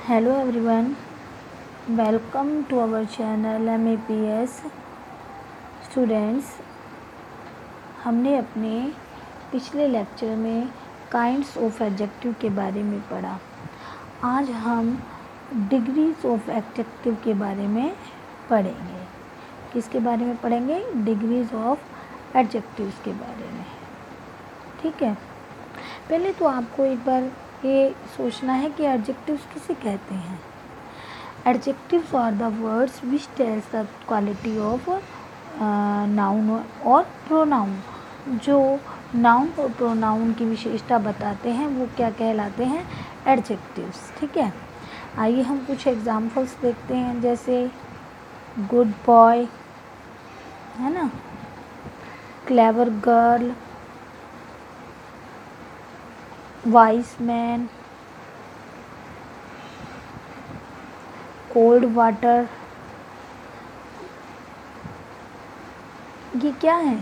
Hello everyone, welcome to our channel MAPS students. हमने अपने पिछले लेक्चर में काइंड्स ऑफ एडजेक्टिव के बारे में पढ़ा। आज हम डिग्रीज ऑफ एडजेक्टिव के बारे में पढ़ेंगे। किसके बारे में पढ़ेंगे? डिग्रीज ऑफ एडजेक्टिव्स के बारे में। ठीक है, पहले तो आपको एक बार ये सोचना है कि एडजेक्टिव्स किसे कहते हैं। Adjectives are the words which tells the quality of noun और प्रोनाउन। जो नाउन और प्रोनाउन की विशेषता बताते हैं वो क्या कहलाते हैं? एडजेक्टिव्स। ठीक है, आइए हम कुछ एग्जाम्पल्स देखते हैं, जैसे गुड बॉय, है ना, clever girl, vice man, cold water. ये क्या है?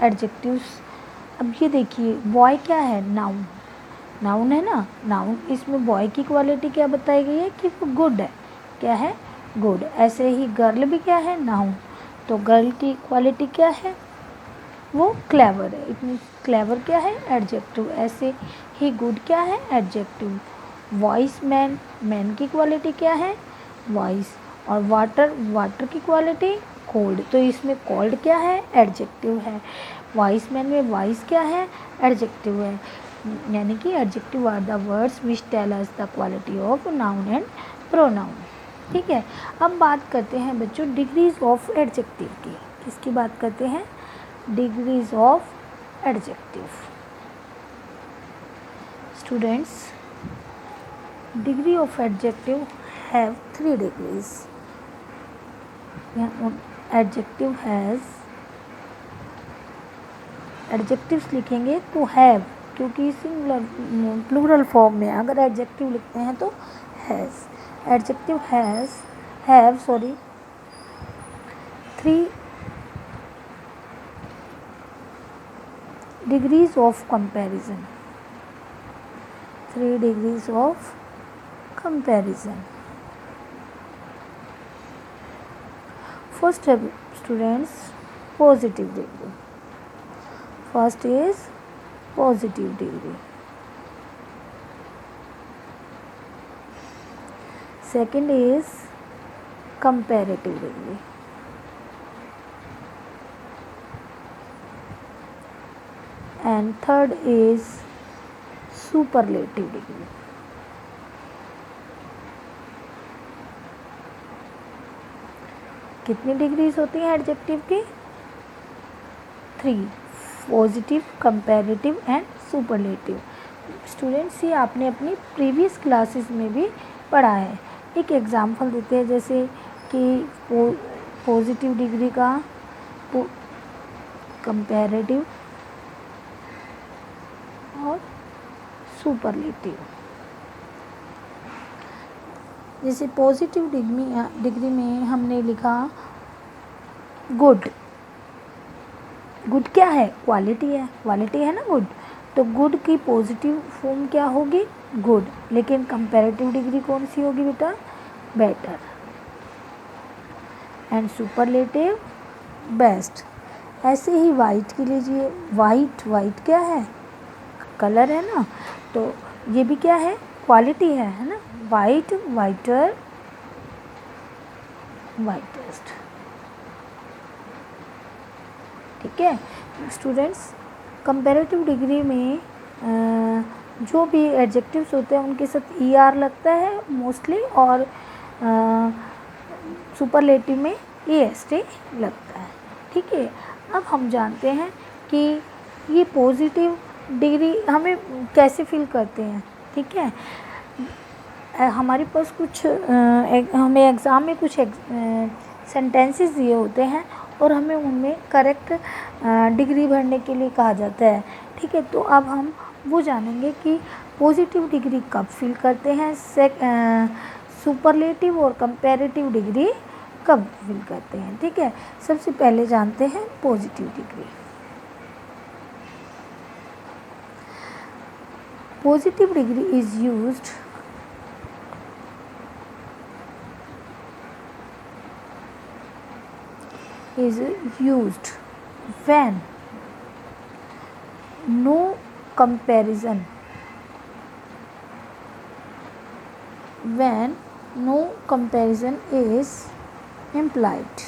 एडजेक्टिव्स। अब ये देखिए, बॉय क्या है? नाउन। नाउन है ना, नाउन। इसमें बॉय की क्वालिटी क्या बताई गई है कि वो गुड है। क्या है? गुड। ऐसे ही गर्ल भी क्या है? नाउन। तो गर्ल की क्वालिटी क्या है? वो क्लेवर है। इतनी क्लेवर क्या है? एडजेक्टिव। ऐसे ही गुड क्या है? एडजेक्टिव। वॉइस मैन, मैन की क्वालिटी क्या है? वॉइस। और वाटर, वाटर की क्वालिटी कोल्ड। तो इसमें कोल्ड क्या है? एडजेक्टिव है। वॉइस मैन में वॉइस क्या है? एडजेक्टिव है। यानी कि adjective are the words which tell us the quality of noun and pronoun. ठीक है, अब बात करते हैं बच्चों डिग्रीज ऑफ एडजेक्टिव की। किसकी बात करते हैं? Degrees of adjective. Students, degree of adjective have 3 degrees. Adjective has, adjectives लिखेंगे तो have, क्योंकि सिंगुलर प्लूरल फॉर्म में अगर एडजेक्टिव लिखते हैं तो has. Adjective have 3 degrees of comparison. 3 degrees of comparison. First students, positive degree. First is positive degree. Second is comparative degree. And third is superlative degree. कितनी degrees होती हैं adjective की? 3, positive, comparative and superlative. Students, ये आपने अपनी previous classes में भी पढ़ा है। एक एग्जांपल देते हैं, जैसे कि पॉजिटिव डिग्री का, कंपैरेटिव और सुपरलेटिव। जैसे पॉजिटिव डिग्री में हमने लिखा गुड। गुड क्या है? क्वालिटी है। क्वालिटी है ना गुड। तो गुड की पॉजिटिव फॉर्म क्या होगी? गुड। लेकिन कंपैरेटिव डिग्री कौन सी होगी बेटा? बेटर। And superlative best. ऐसे ही वाइट की लीजिए। वाइट क्या है? कलर है ना, तो ये भी क्या है? क्वालिटी है ना। White, whiter, whitest. ठीक है स्टूडेंट्स, कंपैरेटिव डिग्री में जो भी एडजेक्टिव्स होते हैं उनके साथ ER लगता है मोस्टली, और सुपरलेटिव में EST लगता है। ठीक है, अब हम जानते हैं कि ये पॉजिटिव डिग्री हमें कैसे फील करते हैं। ठीक है, हमारे पास कुछ हमें एग्ज़ाम में कुछ सेंटेंसेस दिए होते हैं और हमें उनमें करेक्ट डिग्री भरने के लिए कहा जाता है। ठीक है, तो अब हम वो जानेंगे कि पॉजिटिव डिग्री कब फील करते हैं, सुपरलेटिव और कंपैरेटिव डिग्री कब फील करते हैं। ठीक है, सबसे पहले जानते हैं positive degree. Positive degree is used is used when no comparison is implied.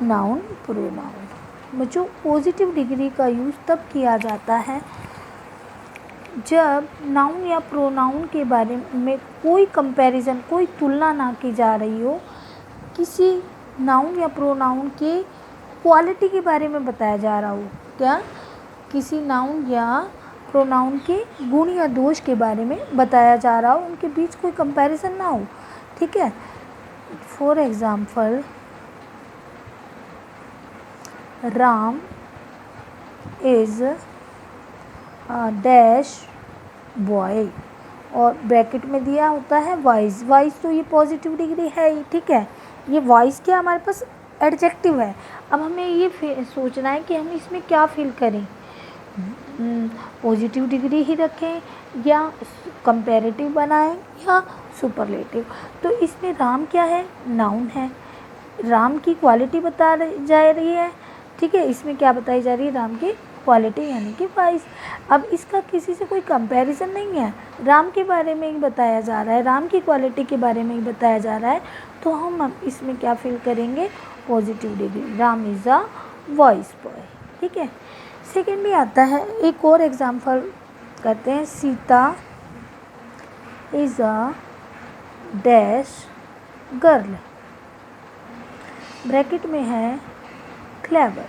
Noun pronoun. बच्चों पॉजिटिव डिग्री का यूज़ तब किया जाता है जब नाउन या प्रोनाउन के बारे में कोई कंपैरिजन, कोई तुलना ना की जा रही हो, किसी नाउन या प्रोनाउन के क्वालिटी के बारे में बताया जा रहा हो। क्या? किसी नाउन या प्रोनाउन के गुण या दोष के बारे में बताया जा रहा हो, उनके बीच कोई कंपैरिजन ना हो। ठीक है। For example, Ram is dash boy, और ब्रैकेट में दिया होता है वाइज। वाइज तो ये पॉजिटिव डिग्री है ही। ठीक है। ये वाइज क्या हमारे पास एडजेक्टिव है। अब हमें ये सोचना है कि हम इसमें क्या फील करें, पॉजिटिव डिग्री ही रखें या कंपैरेटिव बनाएं या सुपरलेटिव। तो इसमें राम क्या है? नाउन है। राम की क्वालिटी बता जा रही है। ठीक है। इसमें क्या बताई जा रही है? राम की क्वालिटी यानी कि वाइज। अब इसका किसी से कोई कंपैरिजन नहीं है, राम के बारे में ही बताया जा रहा है, राम की क्वालिटी के बारे में ही बताया जा रहा है। तो हम अब इसमें क्या फील करेंगे? Positive degree. Ram is a voice boy. ठीक है। सेकेंड भी आता है, एक और एग्जाम्पल करते हैं। Sita is a dash girl, bracket में है क्लेवर।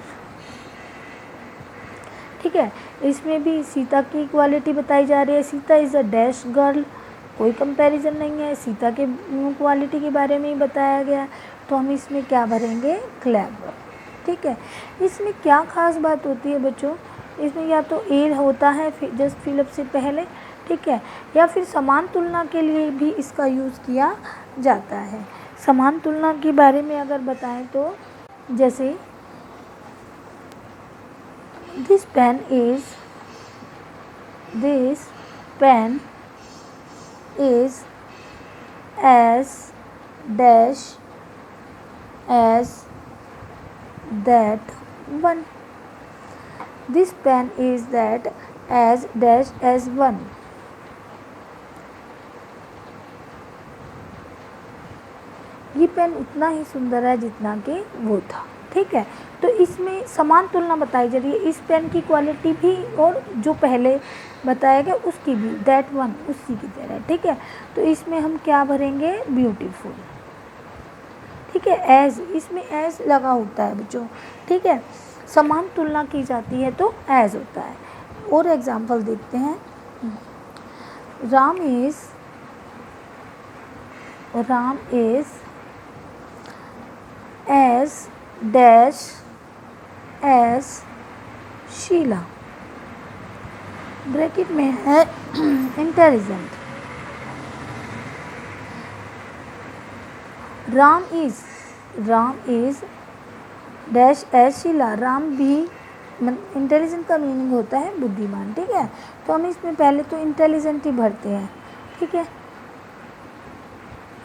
ठीक है। इसमें भी सीता की क्वालिटी बताई जा रही है। Sita is a dash girl, कोई कंपैरिजन नहीं है, सीता के क्वालिटी के बारे में ही बताया गया। तो हम इसमें क्या भरेंगे? क्लेवर। ठीक है। इसमें क्या खास बात होती है बच्चों? इसमें या तो ए होता है जस्ट फिलअप से पहले, ठीक है, या फिर समान तुलना के लिए भी इसका यूज़ किया जाता है। समान तुलना के बारे में अगर बताएं तो जैसे this pen is as dash as that one. This pen is that as dash as one. ये पेन उतना ही सुंदर है जितना कि वो था। ठीक है। तो इसमें समान तुलना बताई जा रही है, इस पेन की क्वालिटी भी और जो पहले बताया गया उसकी भी, दैट वन, उसी की तरह। ठीक है। तो इसमें हम क्या भरेंगे? ब्यूटीफुल। ठीक है। एज, इसमें एज लगा होता है बच्चों। ठीक है। समान तुलना की जाती है तो एज होता है। और एग्जाम्पल देखते हैं। Ram is as dash as Sheela, bracket में है intelligent. Ram is dash as Sheela, Ram भी इंटेलिजेंट का मीनिंग होता है बुद्धिमान। ठीक है। तो हम इसमें पहले तो इंटेलिजेंट ही भरते हैं। ठीक है।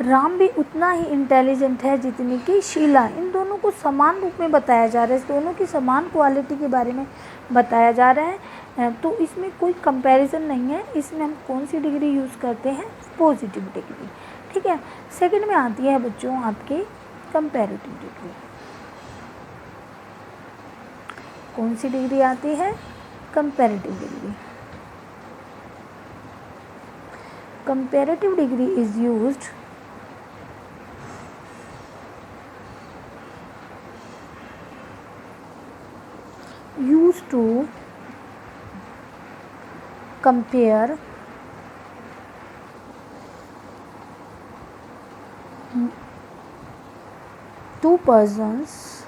राम भी उतना ही इंटेलिजेंट है जितनी कि शीला। इन दोनों को समान रूप में बताया जा रहा है, इस दोनों की समान क्वालिटी के बारे में बताया जा रहा है। तो इसमें कोई कंपैरिजन नहीं है। इसमें हम कौन सी डिग्री यूज़ करते हैं? Positive degree. ठीक है। सेकंड में आती है बच्चों आपकी कंपैरेटिव डिग्री। कौन सी डिग्री आती है? Comparative degree. Comparative degree is used to compare two persons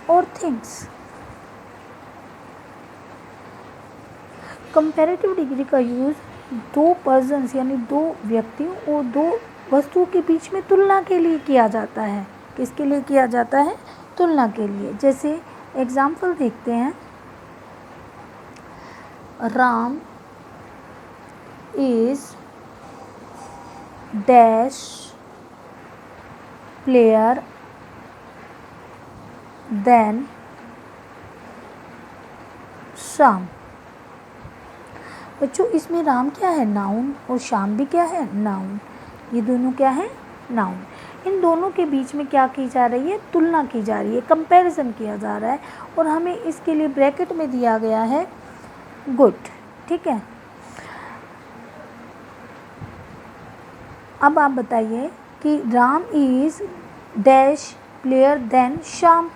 or things। Comparative degree का यूज़ दो पर्सन्स यानी दो व्यक्तियों और दो वस्तुओं के बीच में तुलना के लिए किया जाता है। किसके लिए किया जाता है? तुलना के लिए। जैसे एग्जाम्पल देखते हैं, Ram is dash player than शाम। बच्चों इसमें राम क्या है, नाउन, और शाम भी क्या है, नाउन। ये दोनों क्या है, नाउन। इन दोनों के बीच में क्या की जा रही है, तुलना की जा रही है, कंपैरिजन किया जा रहा है, और हमें इसके लिए ब्रैकेट में दिया गया है गुड। ठीक है, अब आप बताइए कि Ram is dash player than Shyam.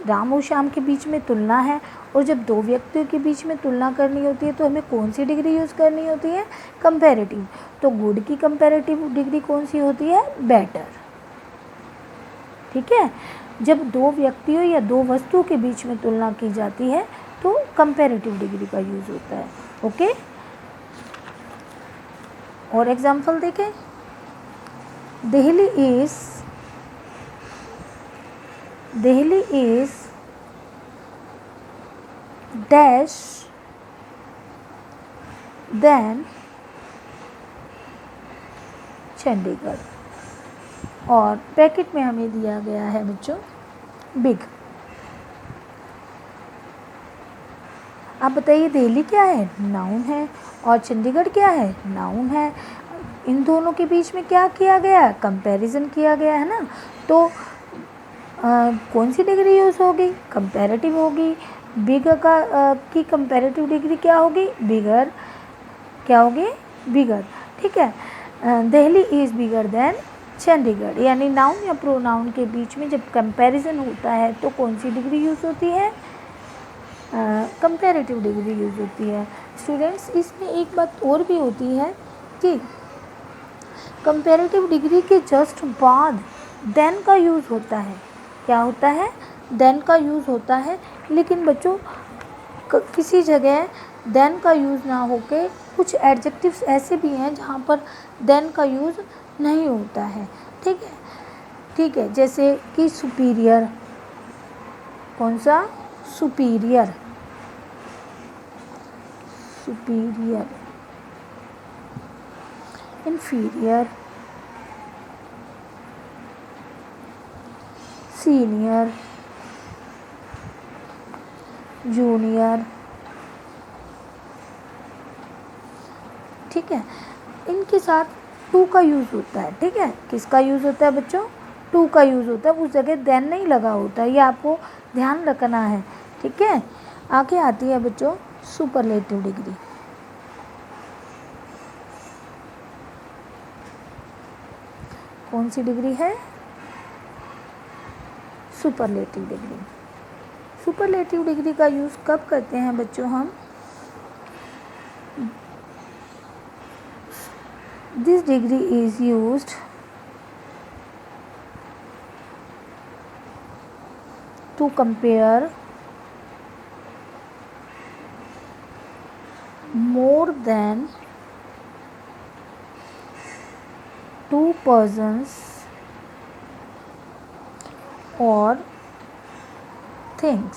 Ram और श्याम के बीच में तुलना है, और जब दो व्यक्तियों के बीच में तुलना करनी होती है तो हमें कौन सी डिग्री यूज़ करनी होती है, कंपैरेटिव। तो गुड की कंपैरेटिव डिग्री कौन सी होती है, बेटर। ठीक है, जब दो व्यक्तियों या दो वस्तुओं के बीच में तुलना की जाती है तो कंपैरेटिव डिग्री का यूज़ होता है। ओके, और एग्जाम्पल देखें, Delhi is dash than Chandigarh, और ब्रैकेट में हमें दिया गया है बच्चों बिग। आप बताइए दिल्ली क्या है, नाउन है, और चंडीगढ़ क्या है, नाउन है। इन दोनों के बीच में क्या किया गया है, कंपैरिजन किया गया है ना। तो कौन सी डिग्री यूज़ होगी, कंपैरेटिव होगी। बिग की कंपैरेटिव डिग्री क्या होगी, बिगर। क्या होगी, बिगर। ठीक है, Delhi is bigger than Chandigarh, यानी नाउन या प्रोनाउन के बीच में जब कंपैरिजन होता है तो कौन सी डिग्री यूज़ होती है, कंपैरेटिव डिग्री यूज़ होती है। स्टूडेंट्स इसमें एक बात और भी होती है कि कंपैरेटिव डिग्री के जस्ट बाद देन का यूज़ होता है। क्या होता है, देन का यूज़ होता है, लेकिन बच्चों किसी जगह देन का यूज़ ना होके कुछ एडजेक्टिव्स ऐसे भी हैं जहाँ पर देन का यूज़ नहीं होता है। ठीक है, ठीक है, जैसे कि सुपीरियर, कौन सा, superior, superior, inferior, senior, junior. ठीक है, इनके साथ टू का यूज़ होता है। ठीक है, किसका यूज़ होता है बच्चों, टू का यूज़ होता है, उस जगह देन नहीं लगा होता है, ये आपको ध्यान रखना है। ठीक है, आगे आती है बच्चों सुपरलेटिव डिग्री। कौन सी डिग्री है, सुपरलेटिव डिग्री। सुपरलेटिव डिग्री का यूज़ कब करते हैं बच्चों हम, this degree is used to compare more than two persons or things।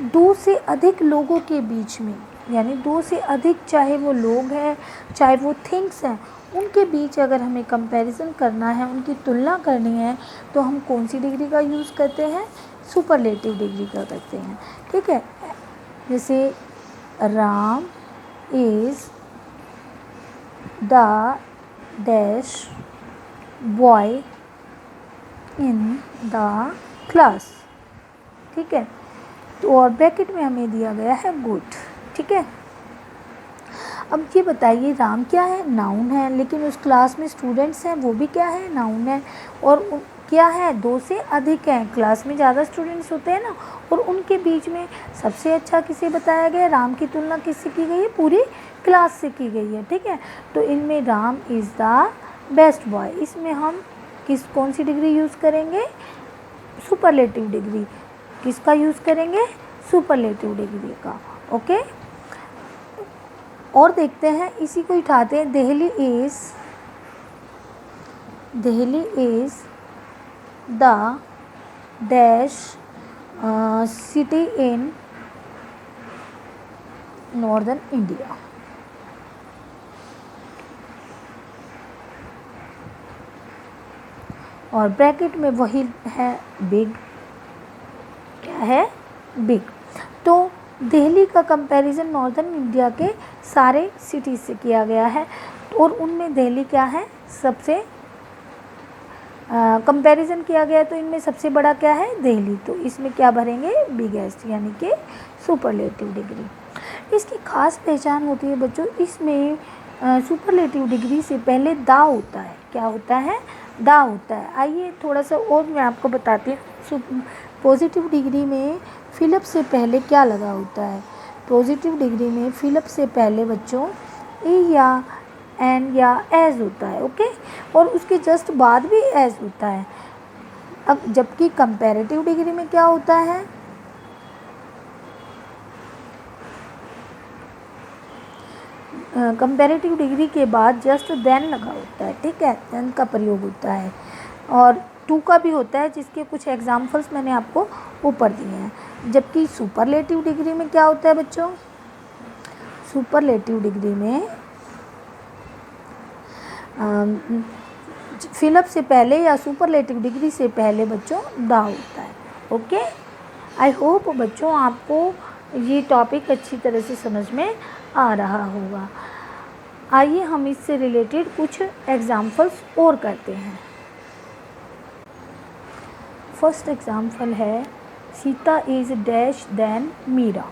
दो से अधिक लोगों के बीच में, यानी दो से अधिक, चाहे वो लोग हैं चाहे वो थिंग्स हैं, उनके बीच अगर हमें कंपैरिजन करना है, उनकी तुलना करनी है, तो हम कौन सी डिग्री का यूज़ करते हैं, सुपरलेटिव डिग्री का करते हैं। ठीक है, जैसे Ram is the dash boy in the class। ठीक है, तो और ब्रैकेट में हमें दिया गया है गुड। ठीक है, अब ये बताइए राम क्या है, नाउन है, लेकिन उस क्लास में स्टूडेंट्स हैं वो भी क्या है, नाउन है, और क्या है, दो से अधिक हैं, क्लास में ज़्यादा स्टूडेंट्स होते हैं ना, और उनके बीच में सबसे अच्छा किसे बताया गया, राम की तुलना किससे की गई है, पूरी क्लास से की गई है। ठीक है, तो इनमें Ram is the best boy, इसमें हम कौन सी डिग्री यूज़ करेंगे, सुपरलेटिव डिग्री। किसका यूज़ करेंगे, सुपरलेटिव डिग्री का। ओके, और देखते हैं, इसी को उठाते हैं, Delhi is the dash city in northern India. और ब्रैकेट में वही है बिग, क्या है बिग। तो दिल्ली का कंपैरिजन नॉर्दर्न इंडिया के सारे सिटीज़ से किया गया है और उनमें दिल्ली क्या है सबसे कंपैरिजन किया गया, तो इनमें सबसे बड़ा क्या है दिल्ली, तो इसमें क्या भरेंगे बिगेस्ट यानी कि सुपरलेटिव डिग्री। इसकी खास पहचान होती है बच्चों, इसमें सुपरलेटिव डिग्री से पहले दा होता है, क्या होता है दा होता है। आइए थोड़ा सा और मैं आपको बताती हूँ। पॉजिटिव डिग्री में फिलअप से पहले क्या लगा होता है, पॉजिटिव डिग्री में फिलअप से पहले बच्चों ए या एन या एज होता है, ओके, और उसके जस्ट बाद भी एज होता है। अब जबकि कंपैरेटिव डिग्री में क्या होता है, कंपैरेटिव डिग्री के बाद जस्ट देन लगा होता है, ठीक है, देन का प्रयोग होता है, और टू का भी होता है, जिसके कुछ एग्जाम्पल्स मैंने आपको ऊपर दिए हैं। जबकि सुपरलेटिव डिग्री में क्या होता है बच्चों, सुपरलेटिव डिग्री में फिलअप से पहले या सुपरलेटिव डिग्री से पहले बच्चों दा होता है, ओके। आई होप बच्चों आपको ये टॉपिक अच्छी तरह से समझ में आ रहा होगा। आइए हम इससे रिलेटेड कुछ एग्जाम्पल्स और करते हैं। फर्स्ट एग्जाम्पल है Sita is dash than Meera.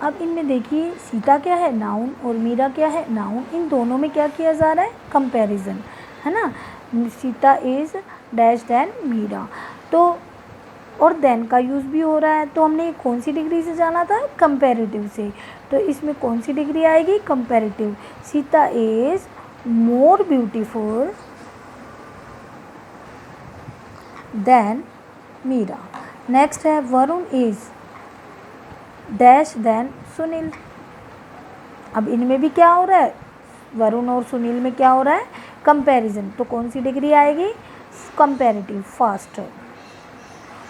अब इनमें देखिए सीता क्या है नाउन और मीरा क्या है नाउन, इन दोनों में क्या किया जा रहा है कंपैरिजन, है ना। Sita is dash than Meera, तो और देन का यूज़ भी हो रहा है, तो हमने कौन सी डिग्री से जाना था कंपैरेटिव से, तो इसमें कौन सी डिग्री आएगी comparative. Sita is more beautiful than Meera. Next है Varun is dash than Sunil. अब इनमें भी क्या हो रहा है, वरुण और सुनील में क्या हो रहा है कंपैरिजन, तो कौन सी डिग्री आएगी कंपैरेटिव फास्ट,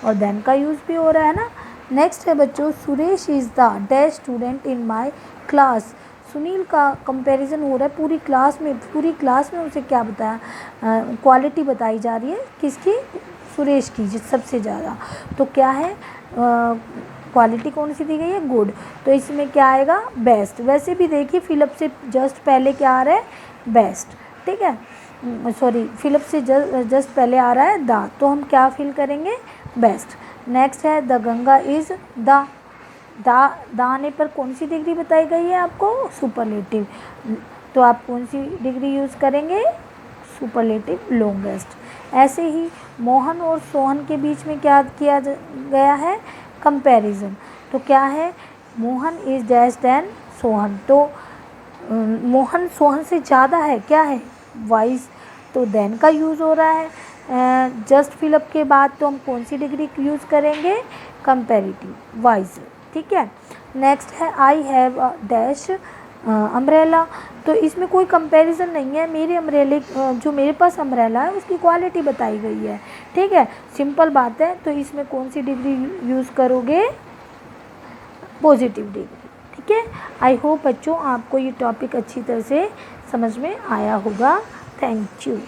और देन का यूज़ भी हो रहा है ना। नेक्स्ट है बच्चों Suresh is the dash student in my class. Sunil का कंपैरिजन हो रहा है पूरी क्लास में उसे क्या बताया, क्वालिटी बताई जा रही है किसकी, सुरेश की सबसे ज़्यादा, तो क्या है क्वालिटी कौन सी दी गई है गुड, तो इसमें क्या आएगा बेस्ट। वैसे भी देखिए फिलअप से जस्ट पहले क्या आ रहा है बेस्ट, ठीक है, सॉरी फिलअप से जस्ट पहले आ रहा है दा, तो हम क्या फिल करेंगे बेस्ट। नेक्स्ट है द गंगा इज़ द आने पर कौन सी डिग्री बताई गई है आपको सुपरलेटिव, तो आप कौन सी डिग्री यूज़ करेंगे सुपरलेटिव लॉन्गेस्ट। ऐसे ही मोहन और सोहन के बीच में क्या किया गया है कंपैरिजन, तो क्या है Mohan is dash than Sohan, तो मोहन सोहन से ज़्यादा है, क्या है वाइज, तो देन का यूज़ हो रहा है जस्ट फिलअप के बाद, तो हम कौन सी डिग्री यूज़ करेंगे कंपैरेटिव वाइज, ठीक है। नेक्स्ट है I have a dash umbrella, तो इसमें कोई कंपैरिजन नहीं है, मेरे अम्ब्रेले जो मेरे पास अम्ब्रेला है उसकी क्वालिटी बताई गई है, ठीक है, सिंपल बात है। तो इसमें कौन सी डिग्री यूज़ करोगे पॉजिटिव डिग्री, ठीक है। आई होप बच्चों आपको ये टॉपिक अच्छी तरह से समझ में आया होगा। Thank you.